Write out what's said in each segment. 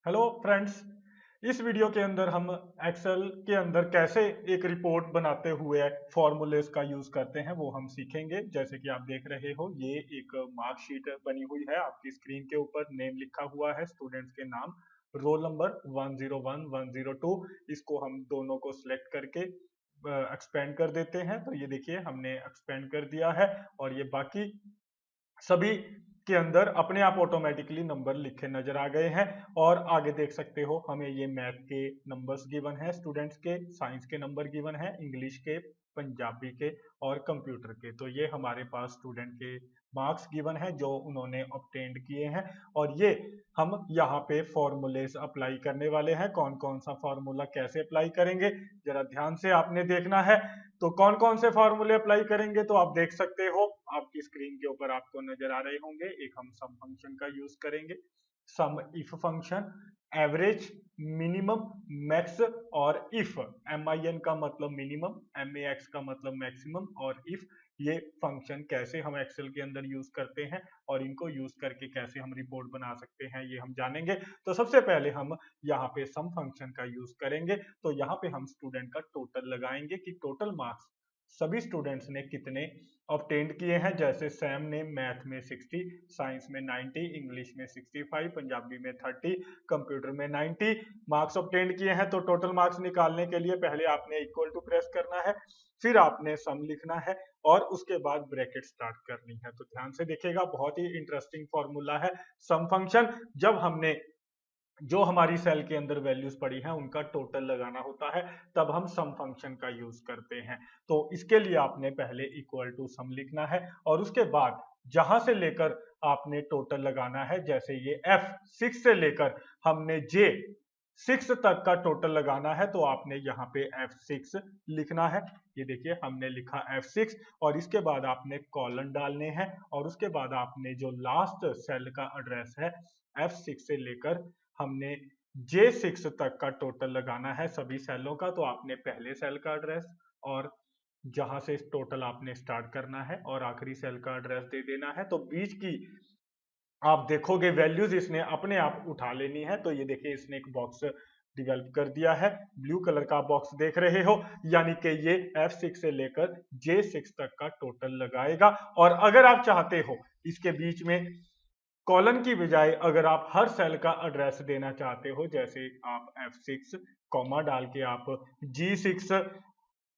Hello friends. इस video के अंदर हम एक्सेल के अंदर कैसे एक रिपोर्ट बनाते हुए फॉर्मूलेस का यूज करते हैं वो हम सीखेंगे। जैसे कि आप देख रहे हो, ये एक मार्कशीट बनी हुई है। आपकी स्क्रीन के ऊपर नेम लिखा हुआ है, स्टूडेंट्स के नाम, रोल नंबर 101 102। इसको हम दोनों को सिलेक्ट करके एक्सपेंड कर देते हैं। तो ये देखिए, हमने एक्सपेंड कर दिया है और ये बाकी सभी के अंदर अपने आप ऑटोमेटिकली नंबर लिखे नजर आ गए हैं। और आगे देख सकते हो, हमें ये मैथ के नंबर्स गिवन है, स्टूडेंट्स के साइंस के नंबर गिवन है, इंग्लिश के, पंजाबी के और कंप्यूटर के। तो ये हमारे पास स्टूडेंट के मार्क्स गिवन है जो उन्होंने ऑब्टेन्ड किए हैं। और ये हम यहाँ पे फॉर्मूलेस अप्लाई करने वाले हैं। कौन कौन सा फॉर्मूला कैसे अप्लाई करेंगे, जरा ध्यान से आपने देखना है। तो कौन कौन से फॉर्मूले अप्लाई करेंगे तो आप देख सकते हो, आपकी स्क्रीन के ऊपर आपको नजर आ रहे होंगे। एक हम सम फंक्शन का यूज करेंगे, sum if function, average, minimum, max और इफ। MIN का मतलब मिनिमम, MAX का मतलब मैक्सिमम और इफ। ये फंक्शन कैसे हम एक्सेल के अंदर यूज करते हैं और इनको यूज करके कैसे हम रिपोर्ट बना सकते हैं, ये हम जानेंगे। तो सबसे पहले हम यहाँ पे सम फंक्शन का यूज करेंगे। तो यहाँ पे हम स्टूडेंट का टोटल लगाएंगे कि टोटल मार्क्स सभी स्टूडेंट्स ने कितने ऑब्टेन्ड किए हैं। जैसे सैम ने मैथ में 60, साइंस में 90, इंग्लिश में 65, पंजाबी में 30, कंप्यूटर में 90 मार्क्स ऑब्टेन्ड किए हैं। तो टोटल मार्क्स निकालने के लिए पहले आपने इक्वल टू प्रेस करना है, फिर आपने सम लिखना है और उसके बाद ब्रैकेट स्टार्ट करनी है। तो ध्यान से देखिएगा, बहुत ही इंटरेस्टिंग फॉर्मूला है सम फंक्शन। जब हमने जो हमारी सेल के अंदर वैल्यूज पड़ी हैं उनका टोटल लगाना होता है, तब हम सम फंक्शन का यूज करते हैं। तो इसके लिए आपने पहले इक्वल टू सम लिखना है और उसके बाद जहां से लेकर आपने टोटल लगाना है, जैसे ये F6 से लेकर हमने J6 तक का टोटल लगाना है, तो आपने यहाँ पे F6 लिखना है। ये देखिए, हमने लिखा F6 और इसके बाद आपने कॉलन डालने हैं और उसके बाद आपने जो लास्ट सेल का एड्रेस है F6 से लेकर हमने J6 तक का टोटल लगाना है सभी सेलों का। तो आपने पहले सेल का एड्रेस और जहां से टोटल आपने स्टार्ट करना है और आखिरी सेल का एड्रेस दे देना है। तो बीच की आप देखोगे वैल्यूज इसने अपने आप उठा लेनी है। तो ये देखिए, इसने एक बॉक्स डिवेल्प कर दिया है, ब्लू कलर का बॉक्स देख रहे हो, यानी कि ये F6 से लेकर J6 तक का टोटल लगाएगा। और अगर आप चाहते हो इसके बीच में कॉलन की बजाय अगर आप हर सेल का एड्रेस देना चाहते हो, जैसे आप F6 कॉमा डाल के आप G6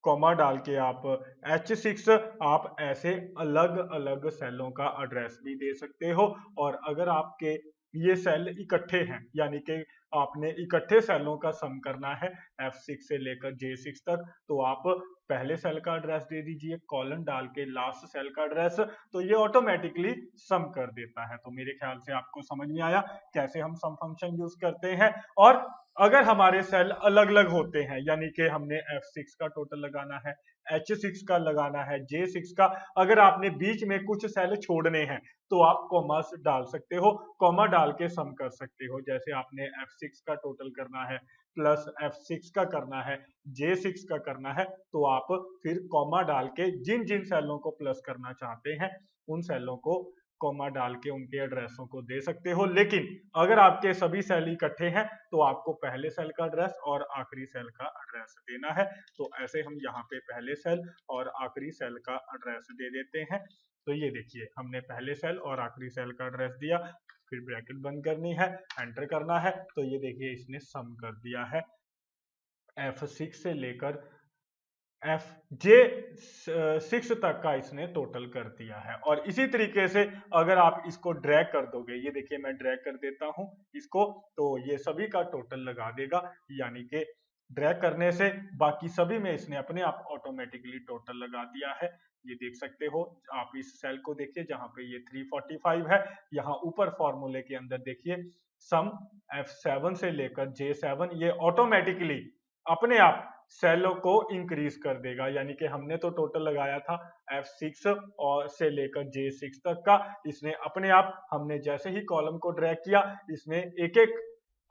कॉमा डाल के आप H6, आप ऐसे अलग अलग सेलों का एड्रेस भी दे सकते हो। और अगर आपके ये सेल इकट्ठे हैं, यानी कि आपने इकट्ठे सेलों का सम करना है F6 से लेकर J6 तक, तो आप पहले सेल का एड्रेस दे दीजिए कॉलन डाल के लास्ट सेल का एड्रेस, तो ये ऑटोमेटिकली सम कर देता है। तो मेरे ख्याल से आपको समझ में आया कैसे हम सम फंक्शन यूज करते हैं। और अगर हमारे सेल अलग अलग होते हैं, यानी कि हमने F6 का टोटल लगाना है, H6 का लगाना है, J6 का, अगर आपने बीच में कुछ सेल छोड़ने हैं तो आप कॉमा डाल सकते हो, कॉमा डाल के सम कर सकते हो। जैसे आपने F6 का टोटल करना है प्लस F6 का करना है, J6 का करना है, तो आप फिर कॉमा डाल के जिन जिन सेलों को प्लस करना चाहते हैं उन सेलों को कॉमा डाल के उनके एड्रेसों को दे सकते हो। लेकिन अगर आपके सभी सेल इकट्ठे हैं तो आपको पहले सेल का एड्रेस और आखिरी सेल का एड्रेस देना है। तो ऐसे हम यहाँ पे पहले सेल और आखिरी सेल का एड्रेस दे देते हैं। तो ये देखिए, हमने पहले सेल और आखिरी सेल का एड्रेस दिया, फिर ब्रैकेट बंद करनी है, एंटर करना है। तो ये देखिए, इसने सम कर दिया है F6 से लेकर J6 तक का इसने टोटल कर दिया है। और इसी तरीके से अगर आप इसको ड्रैग कर दोगे, ये देखिए मैं ड्रैग कर देता हूं इसको, तो ये सभी का टोटल लगा देगा। यानी कि ड्रैग करने से बाकी सभी में इसने अपने आप ऑटोमेटिकली टोटल लगा दिया है। ये देख सकते हो, आप इस सेल को देखिए जहां पे ये 345 है, यहाँ ऊपर फॉर्मूले के अंदर देखिए सम F7 से लेकर J7 ये ऑटोमेटिकली अपने आप सेलों को इंक्रीज कर देगा। यानी कि हमने तो टोटल लगाया था F6 और से लेकर J6 तक का, इसने अपने आप, हमने जैसे ही कॉलम को ड्रैग किया, इसने एक एक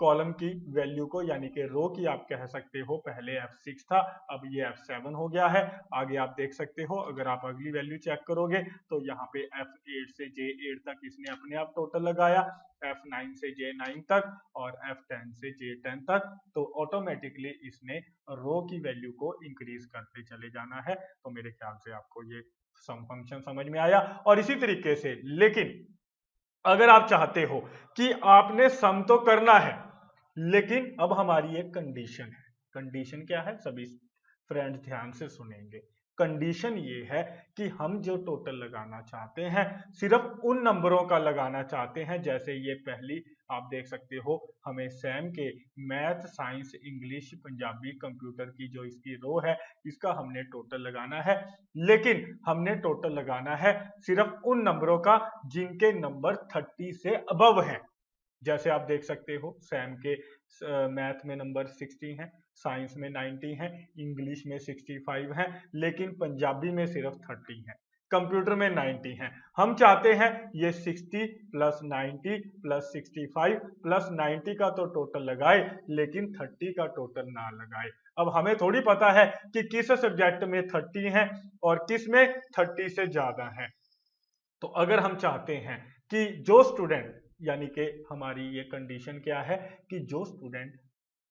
कॉलम की वैल्यू को, यानी कि रो की आप कह सकते हो, पहले F6 था, अब ये F7 हो गया है। आगे आप देख सकते हो, अगर आप अगली वैल्यू चेक करोगे तो यहाँ पे F8 से J8 तक इसने अपने आप टोटल लगाया, F9 से J9 तक और F10 से J10 तक। तो ऑटोमेटिकली इसने रो की वैल्यू को इंक्रीज करते चले जाना है। तो मेरे ख्याल से आपको ये सम फंक्शन समझ में आया। और इसी तरीके से, लेकिन अगर आप चाहते हो कि आपने सम तो करना है, लेकिन अब हमारी एक कंडीशन है। कंडीशन क्या है, सभी फ्रेंड्स ध्यान से सुनेंगे। कंडीशन ये है कि हम जो टोटल लगाना चाहते हैं सिर्फ उन नंबरों का लगाना चाहते हैं, जैसे ये पहली आप देख सकते हो, हमें सैम के math, science, English, Punjabi, computer की जो इसकी रो है इसका हमने टोटल लगाना है। लेकिन हमने टोटल लगाना है सिर्फ उन नंबरों का जिनके नंबर 30 से अबव है। जैसे आप देख सकते हो, सैम के मैथ में नंबर 60 है, साइंस में 90 है, इंग्लिश में 65 है, लेकिन पंजाबी में सिर्फ 30 है, कंप्यूटर में 90 है। हम चाहते हैं ये 60 प्लस 90 प्लस 65 प्लस 90 का तो टोटल लगाए, लेकिन 30 का टोटल ना लगाए। अब हमें थोड़ी पता है कि किस सब्जेक्ट में 30 है और किस में 30 से ज्यादा है। तो अगर हम चाहते हैं कि जो स्टूडेंट, यानी कि हमारी ये कंडीशन क्या है कि जो स्टूडेंट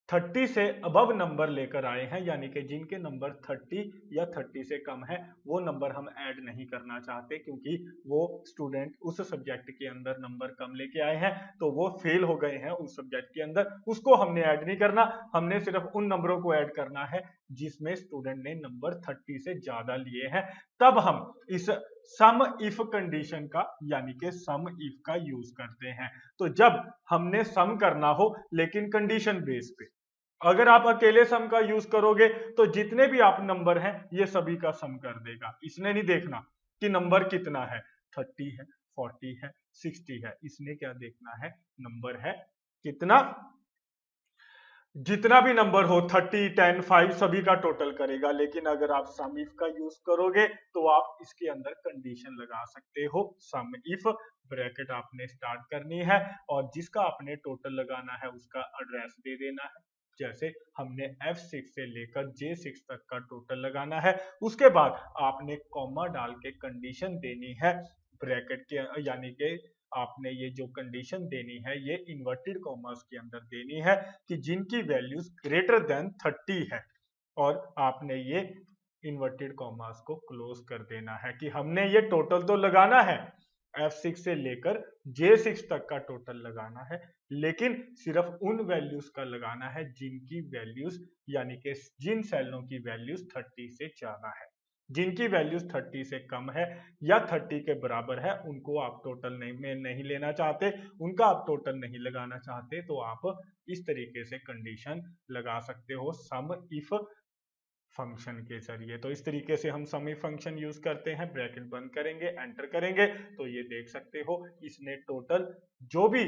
30 से अबव नंबर लेकर आए हैं, यानी कि जिनके नंबर 30 या 30 से कम है, वो नंबर हम ऐड नहीं करना चाहते, क्योंकि वो स्टूडेंट उस सब्जेक्ट के अंदर नंबर कम लेके आए हैं, तो वो फेल हो गए हैं उस सब्जेक्ट के अंदर, उसको हमने ऐड नहीं करना। हमने सिर्फ उन नंबरों को ऐड करना है जिसमें स्टूडेंट ने नंबर 30 से ज्यादा लिए हैं। तब हम इस सम इफ कंडीशन का, यानी कि सम इफ का यूज करते हैं। तो जब हमने सम करना हो, लेकिन कंडीशन बेस पे, अगर आप अकेले सम का यूज करोगे तो जितने भी आप नंबर हैं ये सभी का सम कर देगा। इसने नहीं देखना कि नंबर कितना है, 30 है, 40 है, 60 है, इसने क्या देखना है, नंबर है कितना। जितना भी नंबर हो, 30, 10, 5 सभी का टोटल करेगा। लेकिन अगर आप सम इफ का यूज करोगे तो आप इसके अंदर कंडीशन लगा सकते हो, सम इफ, ब्रैकेट आपने स्टार्ट करनी है और जिसका आपने टोटल लगाना है उसका एड्रेस दे देना है। जैसे हमने F6 से लेकर J6 तक का टोटल लगाना है, उसके बाद आपने कॉमा डाल के कंडीशन देनी है ब्रैकेट के, यानी कि आपने ये जो कंडीशन देनी है ये इन्वर्टेड कॉमर्स के अंदर देनी है कि जिनकी वैल्यूज ग्रेटर देन 30 है, और आपने ये इन्वर्टेड कॉमर्स को क्लोज कर देना है कि हमने ये टोटल तो लगाना है, F6 से लेकर J6 तक का टोटल लगाना है, लेकिन सिर्फ उन वैल्यूज का लगाना है जिनकी वैल्यूज, यानी कि जिन सेलों की वैल्यूज 30 से ज्यादा है। जिनकी वैल्यूज 30 से कम है या 30 के बराबर है उनको आप टोटल नहीं लेना चाहते, उनका आप टोटल नहीं लगाना चाहते, तो आप इस तरीके से कंडीशन लगा सकते हो सम इफ फंक्शन के जरिए। तो इस तरीके से हम सम इफ फंक्शन यूज करते हैं। ब्रैकेट बंद करेंगे, एंटर करेंगे, तो ये देख सकते हो इसने टोटल जो भी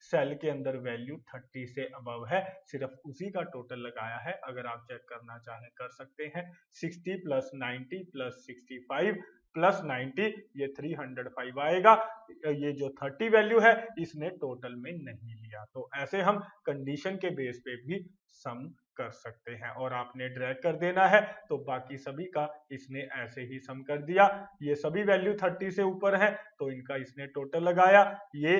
सेल के अंदर वैल्यू 30 से अबव है सिर्फ उसी का टोटल लगाया है। अगर आप चेक करना चाहें कर सकते हैं, 60 प्लस 90 प्लस 65 प्लस 90 ये 305 आएगा। ये जो 30 वैल्यू है इसने टोटल में नहीं लिया। तो ऐसे हम कंडीशन के बेस पे भी सम कर सकते हैं, और आपने ड्रैग कर देना है तो बाकी सभी का इसने ऐसे ही सम कर दिया। ये सभी वैल्यू 30 से ऊपर है तो इनका इसने टोटल लगाया। ये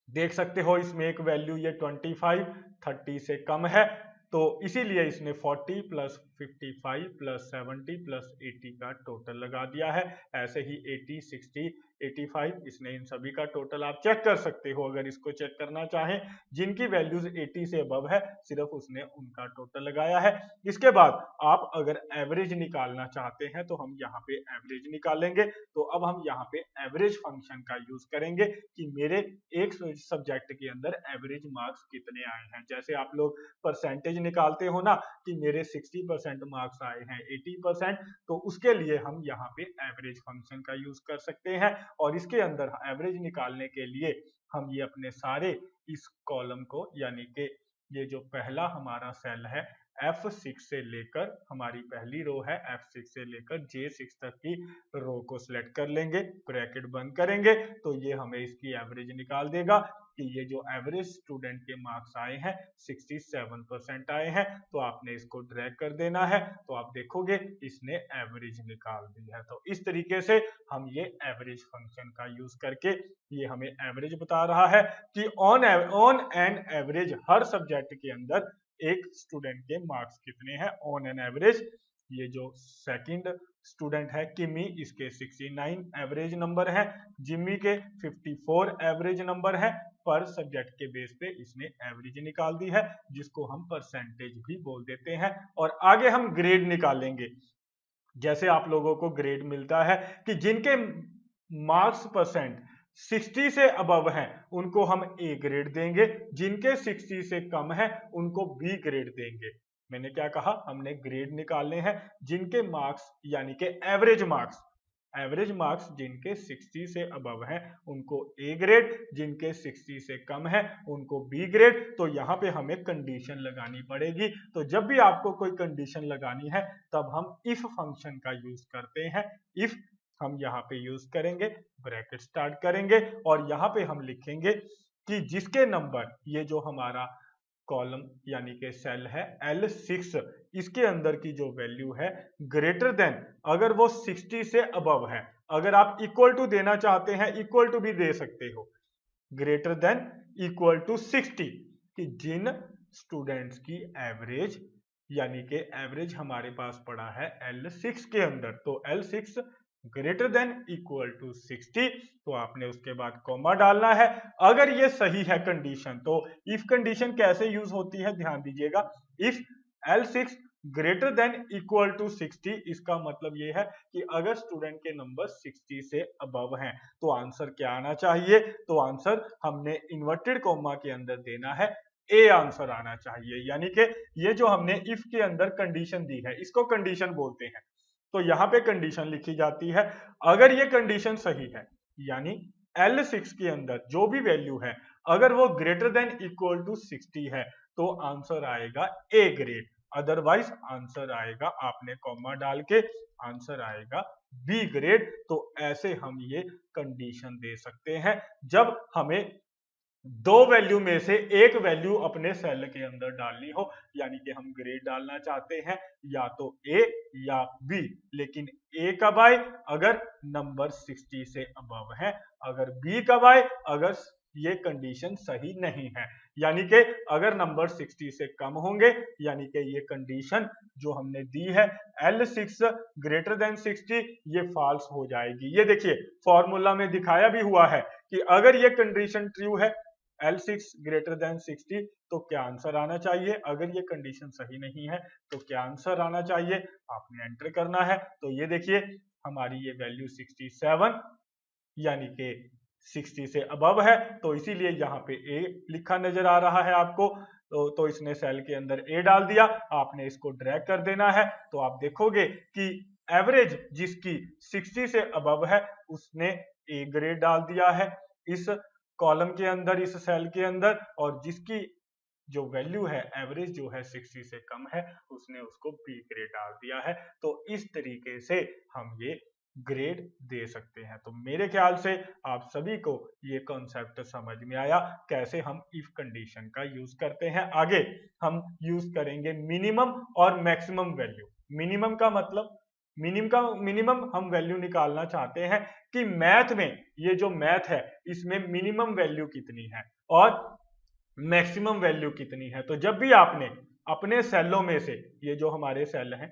देख सकते हो इसमें एक वैल्यू ये 25 30 से कम है, तो इसीलिए इसने 40 प्लस 55 प्लस 70 प्लस 80 का टोटल लगा दिया है। ऐसे ही 80, 60, 85 इसने इन सभी का टोटल आप चेक कर सकते हो। अगर इसको चेक करना चाहें जिनकी वैल्यूज 80 से अबव है सिर्फ उसने उनका टोटल लगाया है। इसके बाद आप अगर एवरेज निकालना चाहते हैं तो हम यहाँ पे एवरेज निकालेंगे। तो अब हम यहाँ पे एवरेज फंक्शन का यूज करेंगे कि मेरे एक सब्जेक्ट के अंदर एवरेज मार्क्स कितने आए हैं। जैसे आप लोग परसेंटेज निकालते हो ना कि मेरे 60% मार्क्स आए हैं 80%, तो उसके लिए हम यहाँ पे एवरेज फंक्शन का यूज कर सकते हैं। और इसके अंदर एवरेज निकालने के लिए हम ये अपने सारे इस कॉलम को, यानी कि ये जो पहला हमारा सेल है F6 से लेकर, हमारी पहली रो है F6 से लेकर J6 तक की रो को सिलेक्ट कर लेंगे, ब्रैकेट बंद करेंगे, तो ये हमें इसकी एवरेज निकाल देगा। कि ये जो एवरेज स्टूडेंट के मार्क्स आए हैं 67% आए हैं, तो आपने इसको ड्रैग कर देना है, तो आप देखोगे इसने एवरेज निकाल दी है। तो इस तरीके से हम ये एवरेज फंक्शन का यूज करके ये हमें एवरेज बता रहा है कि on an average her subject के अंदर एक स्टूडेंट के मार्क्स कितने हैं ऑन एन एवरेज। ये जो सेकंड स्टूडेंट है किमी, इसके 69 एवरेज नंबर है, जिम्मी के 54 एवरेज नंबर है, पर सब्जेक्ट के बेस पे इसने एवरेज निकाल दी है, जिसको हम परसेंटेज भी बोल देते हैं। और आगे हम ग्रेड निकालेंगे। जैसे आप लोगों को ग्रेड मिलता है कि जिनके मार्क्स परसेंट 60 से अबव हैं उनको हम ए ग्रेड देंगे, जिनके 60 से कम है उनको बी ग्रेड देंगे। मैंने क्या कहा, हमने ग्रेड निकालने हैं जिनके मार्क्स यानी कि एवरेज मार्क्स जिनके 60 से अबव हैं उनको ए ग्रेड, जिनके 60 से कम है उनको बी ग्रेड। तो यहाँ पे हमें कंडीशन लगानी पड़ेगी। तो जब भी आपको कोई कंडीशन लगानी है तब हम इफ फंक्शन का यूज करते हैं। इफ हम यहाँ पे यूज करेंगे, ब्रैकेट स्टार्ट करेंगे और यहाँ पे हम लिखेंगे कि जिसके नंबर, ये जो हमारा कॉलम यानी कि सेल है L6, इसके अंदर की जो वैल्यू है ग्रेटर देन, अगर वो 60 से अबव है, अगर आप इक्वल टू देना चाहते हैं इक्वल टू भी दे सकते हो, ग्रेटर देन इक्वल टू 60, कि जिन स्टूडेंट्स की एवरेज यानी कि एवरेज हमारे पास पड़ा है L6 के अंदर, तो L6 greater than equal to 60, तो आपने उसके बाद कॉमा डालना है। अगर ये सही है कंडीशन, तो इफ कंडीशन कैसे यूज होती है ध्यान दीजिएगा। If L6 greater than equal to 60, इसका मतलब ये है कि अगर स्टूडेंट के नंबर 60 से अबव हैं तो आंसर क्या आना चाहिए, तो आंसर हमने इन्वर्टेड कॉमा के अंदर देना है, ए आंसर आना चाहिए। यानी कि ये जो हमने इफ के अंदर कंडीशन दी है इसको कंडीशन बोलते हैं। तो यहाँ पे कंडीशन लिखी जाती है, अगर ये कंडीशन सही है यानी L6 के अंदर जो भी वैल्यू है अगर वो ग्रेटर देन इक्वल टू 60 है तो आंसर आएगा ए ग्रेड, अदरवाइज आंसर आएगा, आपने कॉमा डाल के आंसर आएगा बी ग्रेड। तो ऐसे हम ये कंडीशन दे सकते हैं जब हमें दो वैल्यू में से एक वैल्यू अपने सेल के अंदर डालनी हो, यानी कि हम ग्रेड डालना चाहते हैं या तो ए या बी, लेकिन ए कब आए, अगर नंबर 60 से अबव है, अगर बी कब आए, अगर ये कंडीशन सही नहीं है, यानी कि अगर नंबर 60 से कम होंगे, यानी कि ये कंडीशन जो हमने दी है L6 ग्रेटर देन 60, ये फॉल्स हो जाएगी। ये देखिए फॉर्मूला में दिखाया भी हुआ है कि अगर ये कंडीशन ट्रू है L6 ग्रेटर देन 60, तो क्या आंसर आना चाहिए, अगर ये कंडीशन सही नहीं है तो क्या आंसर आना चाहिए, आपने एंटर करना है। तो ये देखिए हमारी ये वैल्यू 67 यानी कि 60 से अबव है, तो इसीलिए यहाँ पे ए लिखा नजर आ रहा है आपको। तो इसने सेल के अंदर ए डाल दिया, आपने इसको ड्रैग कर देना है। तो आप देखोगे कि एवरेज जिसकी 60 से अबव है उसने ए ग्रेड डाल दिया है इस कॉलम के अंदर, इस सेल के अंदर, और जिसकी जो वैल्यू है एवरेज जो है 60 से कम है उसने उसको बी ग्रेड डाल दिया है। तो इस तरीके से हम ये ग्रेड दे सकते हैं। तो मेरे ख्याल से आप सभी को ये कॉन्सेप्ट समझ में आया कैसे हम इफ कंडीशन का यूज करते हैं। आगे हम यूज करेंगे मिनिमम और मैक्सिमम वैल्यू। मिनिमम का मतलब मिनिमम हम वैल्यू निकालना चाहते हैं कि मैथ में, ये जो मैथ है इसमें मिनिमम वैल्यू कितनी है और मैक्सिमम वैल्यू कितनी है। तो जब भी आपने अपने सेलों में से, ये जो हमारे सेल हैं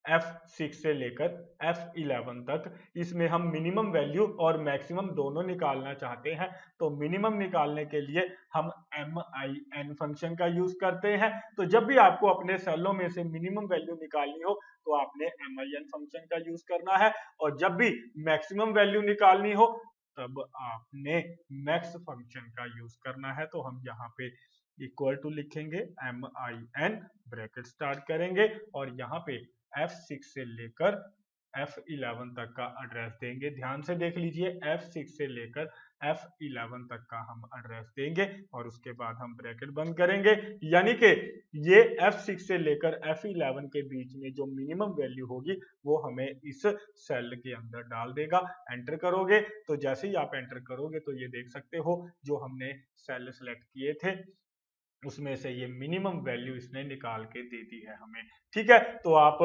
F6 से लेकर F11 तक, इसमें हम मिनिमम वैल्यू और मैक्सिमम दोनों निकालना चाहते हैं, तो मिनिमम निकालने के लिए हम MIN फंक्शन का यूज करते हैं। तो जब भी आपको अपने सेलों में से मिनिमम वैल्यू निकालनी हो तो आपने MIN फंक्शन का यूज करना है, और जब भी मैक्सिमम वैल्यू निकालनी हो तब आपने मैक्स फंक्शन का यूज करना है। तो हम यहाँ पे इक्वल टू लिखेंगे MIN, ब्रैकेट स्टार्ट करेंगे और यहाँ पे F6 से लेकर F11 तक का एड्रेस देंगे। ध्यान से देख लीजिए, F6 से लेकर F11 तक का हम एड्रेस देंगे और उसके बाद हम ब्रैकेट बंद करेंगे, यानी कि ये F6 से लेकर F11 के बीच में जो मिनिमम वैल्यू होगी वो हमें इस सेल के अंदर डाल देगा। एंटर करोगे तो जैसे ही आप एंटर करोगे तो ये देख सकते हो जो हमने सेल सेलेक्ट किए थे उसमें से ये मिनिमम वैल्यू इसने निकाल के दे दी है हमें। ठीक है, तो आप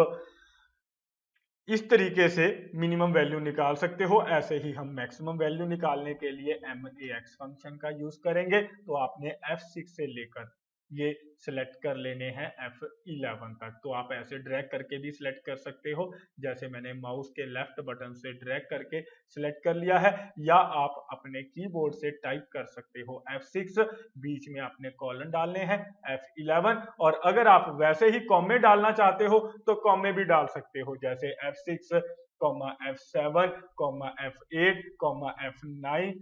इस तरीके से मिनिमम वैल्यू निकाल सकते हो। ऐसे ही हम मैक्सिमम वैल्यू निकालने के लिए MAX फंक्शन का यूज करेंगे। तो आपने F6 से लेकर ये सिलेक्ट कर लेने हैं F11 तक। तो आप ऐसे ड्रैग करके भी सिलेक्ट कर सकते हो, जैसे मैंने माउस के लेफ्ट बटन से ड्रैग करके सिलेक्ट कर लिया है, या आप अपने कीबोर्ड से टाइप कर सकते हो F6, बीच में अपने कॉलन डालने हैं F11, और अगर आप वैसे ही कॉमे डालना चाहते हो तो कॉमे भी डाल सकते हो, जैसे F6, F7, F8, F9,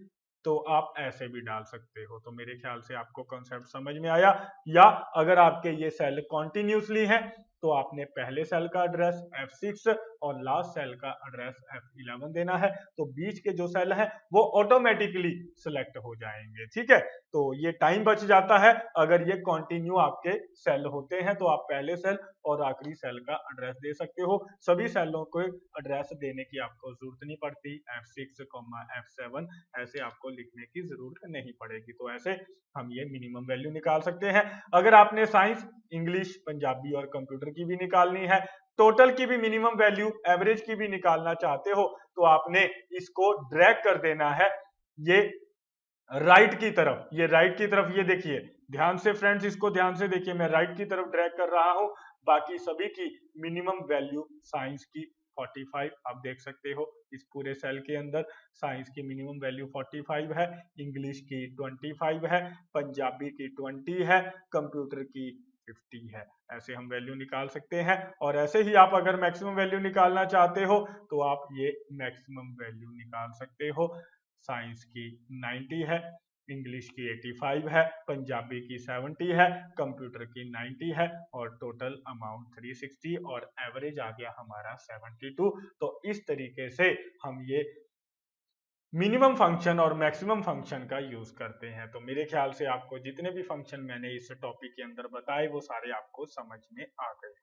तो आप ऐसे भी डाल सकते हो। तो मेरे ख्याल से आपको कॉन्सेप्ट समझ में आया। या अगर आपके ये सेल कॉन्टिन्यूसली है तो आपने पहले सेल का एड्रेस F6 और लास्ट सेल का एड्रेस F11 देना है, तो बीच के जो सेल है वो ऑटोमेटिकली सिलेक्ट हो जाएंगे। ठीक है, तो ये टाइम बच जाता है। अगर ये कंटिन्यू आपके सेल होते हैं तो आप पहले सेल और आखिरी सेल का एड्रेस दे सकते हो। सभी सेलों को एड्रेस देने की आपको जरूरत नहीं पड़ती। F6, F7 ऐसे आपको लिखने की जरूरत नहीं पड़ेगी। तो ऐसे हम ये मिनिमम वैल्यू निकाल सकते हैं। अगर आपने साइंस, इंग्लिश, पंजाबी और कंप्यूटर की भी निकालनी है, टोटल की भी मिनिमम वैल्यू, एवरेज की भी निकालना चाहते हो, तो आपने इसको ड्रैग कर देना है ये राइट की तरफ। ये राइट की तरफ, ये देखिए ध्यान से फ्रेंड्स, इसको ध्यान से देखिए, मैं राइट की तरफ ड्रैग कर रहा हूं। बाकी सभी की मिनिमम वैल्यू साइंस की 45 आप देख सकते हो। इस पूरे सेल के अंदर साइंस की मिनिमम वैल्यू 45 है, इंग्लिश की 25 है, पंजाबी की 20 है, कंप्यूटर की 50 है। ऐसे हम वैल्यू निकाल सकते हैं। और ऐसे ही आप अगर मैक्सिमम वैल्यू निकालना चाहते हो तो आप ये मैक्सिमम वैल्यू निकाल सकते हो। साइंस की 90 है, इंग्लिश की 85 है, पंजाबी की 70 है, कंप्यूटर की 90 है, और टोटल अमाउंट 360, और एवरेज आ गया हमारा 72। तो इस तरीके से हम ये मिनिमम फंक्शन और मैक्सिमम फंक्शन का यूज करते हैं। तो मेरे ख्याल से आपको जितने भी फंक्शन मैंने इस टॉपिक के अंदर बताए वो सारे आपको समझ में आ गए।